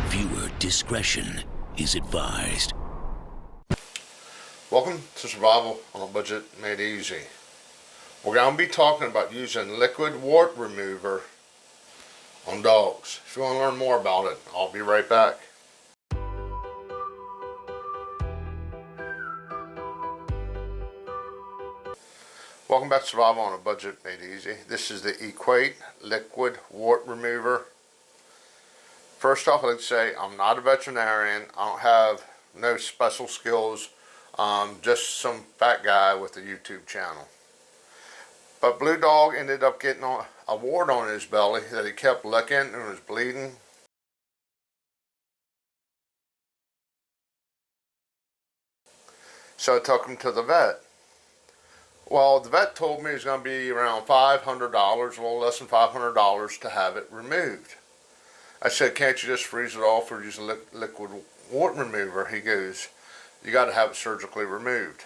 Viewer discretion is advised. Welcome to Survival on a Budget Made Easy. We're going to be talking about using liquid wart remover on dogs. If you want to learn more about it, I'll be right back. Welcome back to Survival on a Budget Made Easy. This is the Equate Liquid Wart Remover. First off, I'd like to say I'm not a veterinarian. I don't have no special skills. Just some fat guy with a YouTube channel. But Blue Dog ended up getting a wart on his belly that he kept licking and was bleeding. So I took him to the vet. Well, the vet told me it was going to be around $500, a little less than $500 to have it removed. I said, can't you just freeze it off or use a liquid wart remover? He goes, you got to have it surgically removed.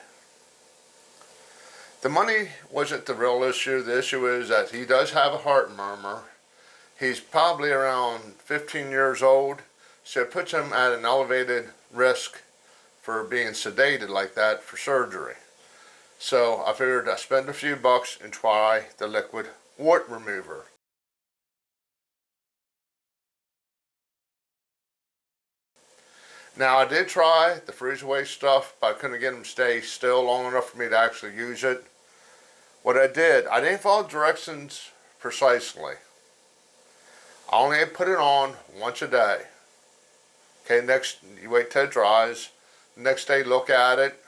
The money wasn't the real issue. The issue is that he does have a heart murmur. He's probably around 15 years old, so it puts him at an elevated risk for being sedated like that for surgery. So I figured I'd spend a few bucks and try the liquid wart remover. Now I did try the freeze away stuff, but I couldn't get him to stay still long enough for me to actually use it. What I didn't follow directions precisely. I only put it on once a day. Okay, next you wait till it dries. The next day look at it,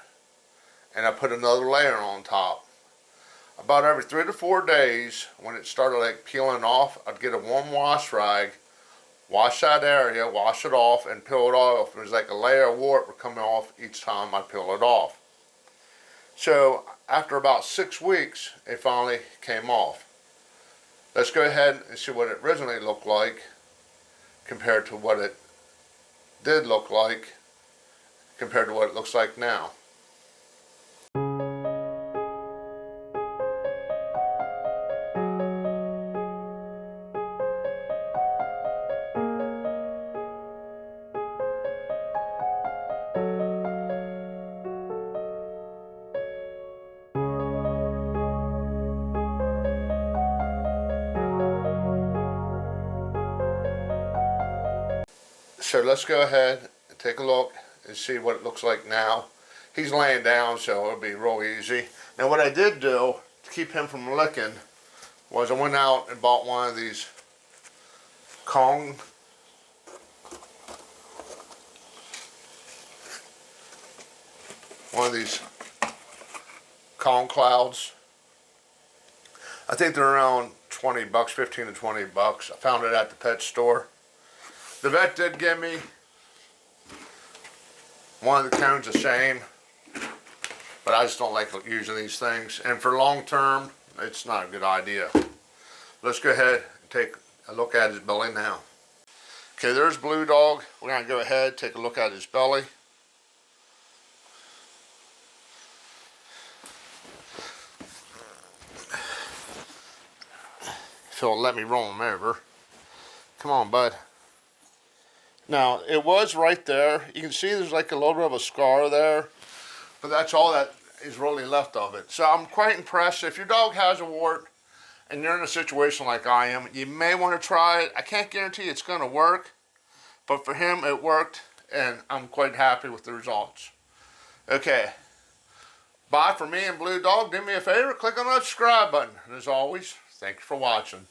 and I put another layer on top. About every 3 to 4 days, when it started like peeling off, I'd get a warm wash rag, wash that area, wash it off, and peel it off. It was like a layer of wart would come off each time I peel it off. So after about 6 weeks, it finally came off. Let's go ahead and see what it originally looked like compared to what it did look like compared to what it looks like now. So let's go ahead and take a look and see what it looks like now. He's laying down, so it'll be real easy. Now what I did do to keep him from licking was I went out and bought one of these Kong clouds. I think they're around 20 bucks, 15 to 20 bucks. I found it at the pet store. The vet did give me one of the cones of shame, but I just don't like using these things. And for long term, it's not a good idea. Let's go ahead and take a look at his belly now. Okay, there's Blue Dog. We're going to go ahead and take a look at his belly. If he'll let me roll him over. Come on, bud. Now, it was right there. You can see there's like a little bit of a scar there, but that's all that is really left of it. So I'm quite impressed. If your dog has a wart and you're in a situation like I am, you may want to try it. I can't guarantee it's going to work, but for him it worked, and I'm quite happy with the results. Okay, bye for me and Blue Dog. Do me a favor, click on that subscribe button. And as always, thank you for watching.